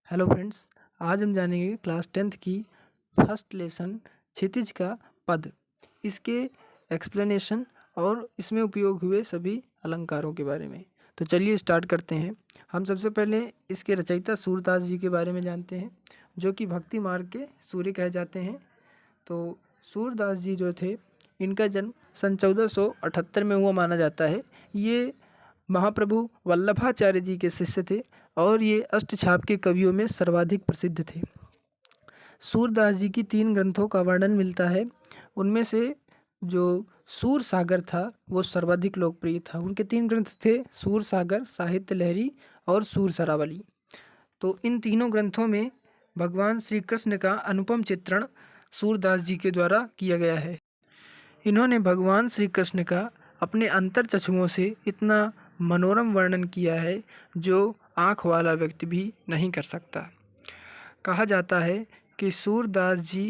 Hello friends, आज हम जानेंगे क्लास 10th की फर्स्ट लेसन क्षितिज का पद, इसके एक्सप्लेनेशन और इसमें उपयोग हुए सभी अलंकारों के बारे में। तो चलिए स्टार्ट करते हैं। हम सबसे पहले इसके रचयिता सूरदास जी के बारे में जानते हैं, जो कि भक्ति मार्ग के सूर्य कहे जाते हैं। तो सूरदास जी जो थे, इनका जन्म सन 1478 में हुआ माना जाता है। ये महाप्रभु वल्लभाचार्य जी के शिष्य थे और ये अष्टछाप के कवियों में सर्वाधिक प्रसिद्ध थे। सूरदास जी की 3 ग्रंथों का वर्णन मिलता है। उनमें से जो सूर सागर था वो सर्वाधिक लोकप्रिय था। उनके 3 ग्रंथ थे, सूर सागर, साहित्य लहरी और सूर सरावली। तो इन तीनों ग्रंथों में भगवान श्री कृष्ण का अनुपम चित्रण सूरदास जी के द्वारा किया गया है। इन्होंने भगवान श्री कृष्ण का अपने अंतर चक्षुओं से इतना मनोरम वर्णन किया है जो आँख वाला व्यक्ति भी नहीं कर सकता। कहा जाता है कि सूरदास जी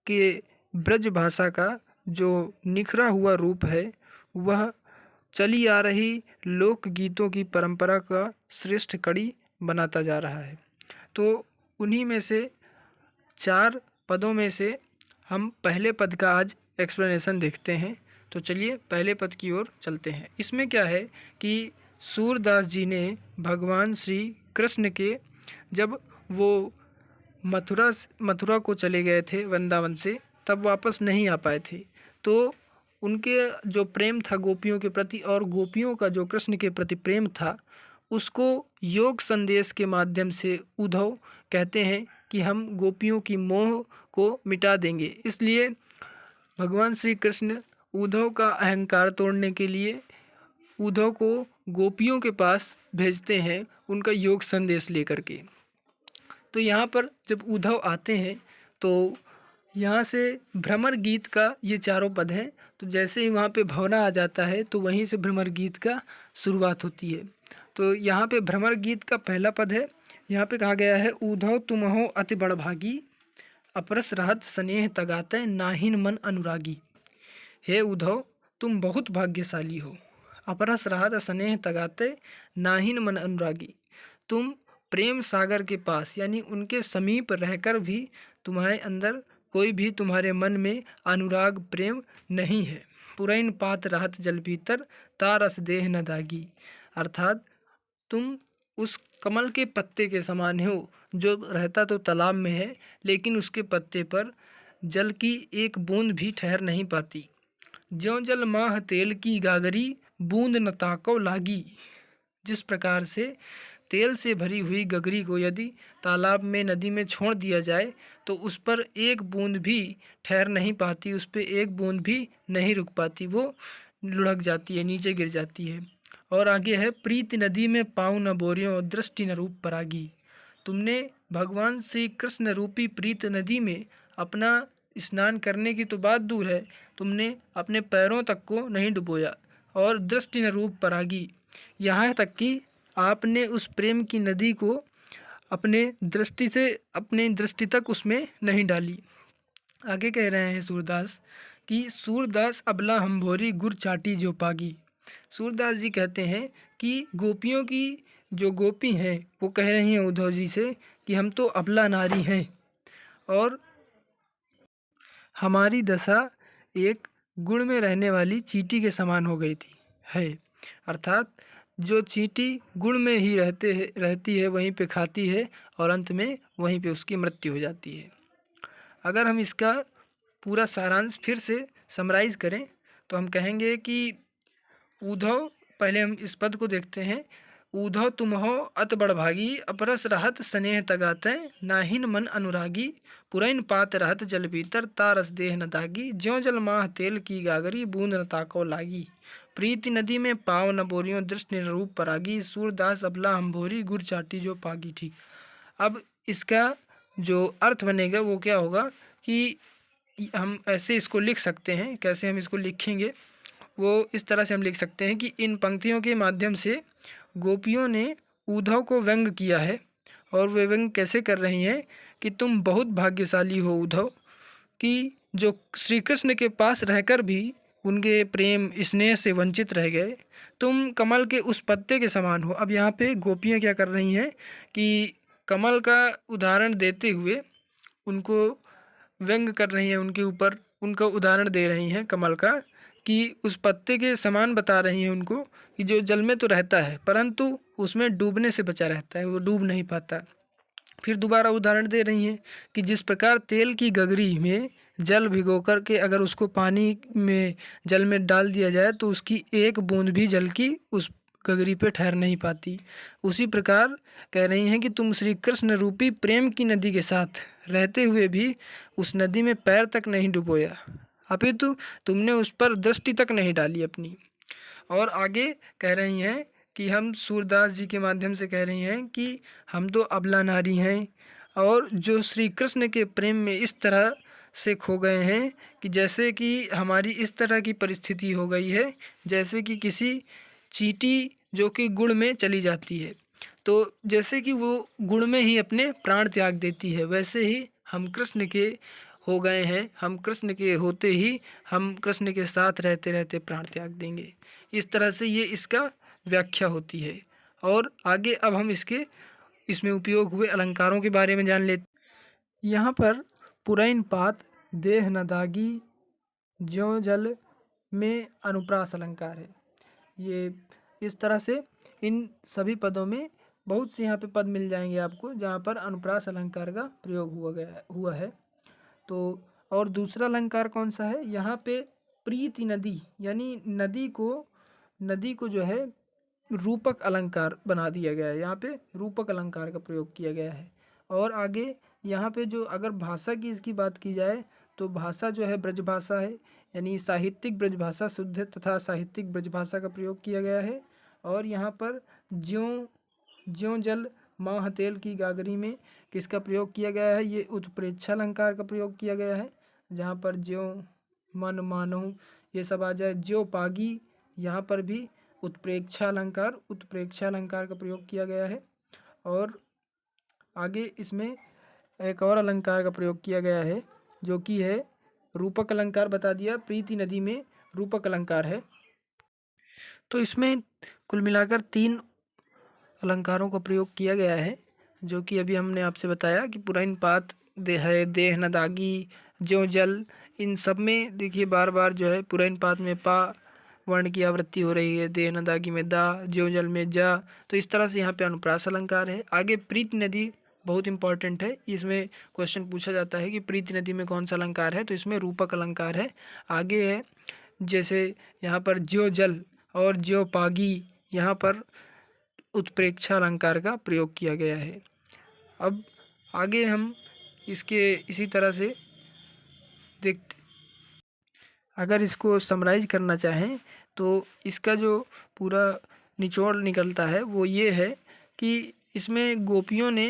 के ब्रज भाषा का जो निखरा हुआ रूप है वह चली आ रही लोकगीतों की परंपरा का श्रेष्ठ कड़ी बनाता जा रहा है। तो उन्हीं में से 4 पदों में से हम पहले पद का आज एक्सप्लेनेशन देखते हैं। तो चलिए पहले पद की ओर चलते हैं। इसमें क्या है कि सूरदास जी ने भगवान श्री कृष्ण के जब वो मथुरा को चले गए थे वृंदावन से, तब वापस नहीं आ पाए थे। तो उनके जो प्रेम था गोपियों के प्रति और गोपियों का जो कृष्ण के प्रति प्रेम था, उसको योग संदेश के माध्यम से उद्धव कहते हैं कि हम गोपियों की मोह को मिटा देंगे। इसलिए भगवान श्री कृष्ण उद्धव का अहंकार तोड़ने के लिए उद्धव को गोपियों के पास भेजते हैं, उनका योग संदेश लेकर के। तो यहाँ पर जब उद्धव आते हैं तो यहाँ से भ्रमर गीत का ये चारों पद हैं। तो जैसे ही वहाँ पे भवना आ जाता है तो वहीं से भ्रमर गीत का शुरुआत होती है। तो यहाँ पे भ्रमर गीत का पहला पद है। यहाँ पे कहा गया है, उद्धव तुम हो अति बड़भागी, अपरस रहत स्नेह तगाते नाहिन मन अनुरागी। हे उद्धव, तुम बहुत भाग्यशाली हो, अपरस रहत स्नेह तगाते नाहिन मन अनुरागी। तुम प्रेम सागर के पास यानी उनके समीप रहकर भी तुम्हारे अंदर कोई भी तुम्हारे मन में अनुराग प्रेम नहीं है। पुरैन पात रहत जल भीतर तारस देह न दागी। अर्थात तुम उस कमल के पत्ते के समान हो जो रहता तो तालाब में है, लेकिन उसके पत्ते पर जल की एक बूंद भी ठहर नहीं पाती। ज्यों जल माह तेल की गागरी, बूंद न ताको लागी। जिस प्रकार से तेल से भरी हुई गगरी को यदि तालाब में, नदी में छोड़ दिया जाए तो उस पर एक बूंद भी ठहर नहीं पाती, उस पर एक बूंद भी नहीं रुक पाती, वो लुढ़क जाती है, नीचे गिर जाती है। और आगे है, प्रीति नदी में पाँव न बोरियों, दृष्टि न रूप परागी। तुमने भगवान श्री कृष्ण रूपी प्रीत नदी में अपना स्नान करने की तो बात दूर है, तुमने अपने पैरों तक को नहीं डुबोया। और दृष्टि न रूप परागी, यहाँ तक कि आपने उस प्रेम की नदी को अपने दृष्टि तक उसमें नहीं डाली। आगे कह रहे हैं सूरदास कि सूरदास अबला हम्भोरी गुर चाटी जो पागी। सूरदास जी कहते हैं कि गोपियों की जो गोपी हैं वो कह रही हैं उद्धव जी से कि हम तो अबला नारी हैं और हमारी दशा एक गुड़ में रहने वाली चींटी के समान हो गई थी है। अर्थात जो चींटी गुड़ में ही रहती है, वहीं पे खाती है और अंत में वहीं पे उसकी मृत्यु हो जाती है। अगर हम इसका पूरा सारांश फिर से समराइज़ करें तो हम कहेंगे कि उद्धव, पहले हम इस पद को देखते हैं। उद्धव तुम हो अत बड़भागी, अपरस रहत स्नेह तगाते नाहिन मन अनुरागी। पुरैन पात रहत जल भीतर तारस देह न दागी। ज्यों जल माह तेल की गागरी, बूंद न ताको लागी। प्रीति नदी में पाव न बोरियों, दृष्टि न रूप परागी। सूरदास अबला हम्भोरी गुर चाटी जो पागी। ठीक, अब इसका जो अर्थ बनेगा वो क्या होगा कि हम ऐसे इसको लिख सकते हैं। कैसे हम इसको लिखेंगे, वो इस तरह से हम लिख सकते हैं कि इन पंक्तियों के माध्यम से गोपियों ने उद्धव को व्यंग किया है। और वे व्यंग कैसे कर रही हैं कि तुम बहुत भाग्यशाली हो उद्धव, कि जो श्री कृष्ण के पास रहकर भी उनके प्रेम स्नेह से वंचित रह गए। तुम कमल के उस पत्ते के समान हो। अब यहाँ पे गोपियाँ क्या कर रही हैं कि कमल का उदाहरण देते हुए उनको व्यंग कर रही हैं, उनके ऊपर उनका उदाहरण दे रही हैं कमल का, कि उस पत्ते के समान बता रही हैं उनको कि जो जल में तो रहता है परंतु उसमें डूबने से बचा रहता है, वो डूब नहीं पाता। फिर दोबारा उदाहरण दे रही हैं कि जिस प्रकार तेल की गगरी में जल भिगो कर के अगर उसको पानी में जल में डाल दिया जाए तो उसकी एक बूंद भी जल की उस गगरी पे ठहर नहीं पाती। उसी प्रकार कह रही हैं कि तुम श्री कृष्ण रूपी प्रेम की नदी के साथ रहते हुए भी उस नदी में पैर तक नहीं डुबोया, अपितु तुमने उस पर दृष्टि तक नहीं डाली अपनी। और आगे कह रही हैं कि हम सूरदास जी के माध्यम से कह रही हैं कि हम तो अबला नारी हैं और जो श्री कृष्ण के प्रेम में इस तरह से खो गए हैं कि जैसे कि हमारी इस तरह की परिस्थिति हो गई है जैसे कि किसी चींटी जो कि गुड़ में चली जाती है, तो जैसे कि वो गुड़ में ही अपने प्राण त्याग देती है, वैसे ही हम कृष्ण के हो गए हैं। हम कृष्ण के होते ही हम कृष्ण के साथ रहते रहते प्राण त्याग देंगे। इस तरह से ये इसका व्याख्या होती है। और आगे अब हम इसमें उपयोग हुए अलंकारों के बारे में जान लेते। यहाँ पर पुरैन पात देह न दागी ज्यों जल में अनुप्रास अलंकार है। ये इस तरह से इन सभी पदों में बहुत से यहाँ पे पद मिल जाएंगे आपको जहाँ पर अनुप्रास अलंकार का प्रयोग हुआ है। तो और दूसरा अलंकार कौन सा है, यहाँ पे प्रीति नदी यानी नदी को जो है रूपक अलंकार बना दिया गया है, यहाँ पे रूपक अलंकार का प्रयोग किया गया है। और आगे यहाँ पे जो अगर भाषा की इसकी बात की जाए तो भाषा जो है ब्रजभाषा है, यानी साहित्यिक ब्रजभाषा शुद्ध तथा साहित्यिक ब्रजभाषा का प्रयोग किया गया है। और यहाँ पर ज्यों ज्यों जल माह तेल की गागरी में किसका प्रयोग किया गया है, ये उत्प्रेक्षा अलंकार का प्रयोग किया गया है, जहाँ पर ज्यों मन मानो ये सब आ जाए। ज्यों पागी यहाँ पर भी उत्प्रेक्षा अलंकार का प्रयोग किया गया है। और आगे इसमें एक और अलंकार का प्रयोग किया गया है जो कि है रूपक अलंकार बता दिया, प्रीति नदी में रूपक अलंकार है। तो इसमें कुल मिलाकर 3 अलंकारों का प्रयोग किया गया है जो कि अभी हमने आपसे बताया कि पुरैन पात देह न दागी ज्यों जल, इन सब में देखिए बार बार जो है पुरैन पात में पा वर्ण की आवृत्ति हो रही है, देह न दागी में दा, ज्यों जल में जा। तो इस तरह से यहाँ पे अनुप्रास अलंकार है। आगे प्रीति नदी बहुत इंपॉर्टेंट है, इसमें क्वेश्चन पूछा जाता है कि प्रीति नदी में कौन सा अलंकार है, तो इसमें रूपक अलंकार है। आगे है जैसे यहाँ पर ज्यों जल और ज्यों पागी, यहाँ पर उत्प्रेक्षा अलंकार का प्रयोग किया गया है। अब आगे हम इसके इसी तरह से देखते, अगर इसको समराइज करना चाहें तो इसका जो पूरा निचोड़ निकलता है वो ये है कि इसमें गोपियों ने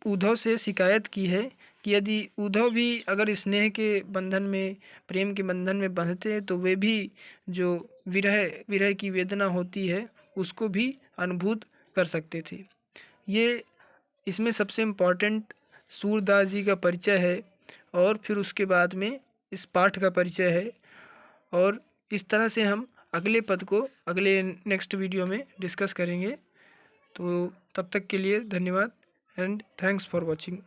उद्धव से शिकायत की है कि यदि उद्धव भी अगर स्नेह के बंधन में प्रेम के बंधन में बंधते हैं तो वे भी जो विरह की वेदना होती है उसको भी अनुभूत कर सकते थे। ये इसमें सबसे इम्पॉर्टेंट सूरदास जी का परिचय है और फिर उसके बाद में इस पाठ का परिचय है। और इस तरह से हम अगले पद को अगले नेक्स्ट वीडियो में डिस्कस करेंगे। तो तब तक के लिए धन्यवाद एंड थैंक्स फॉर वॉचिंग।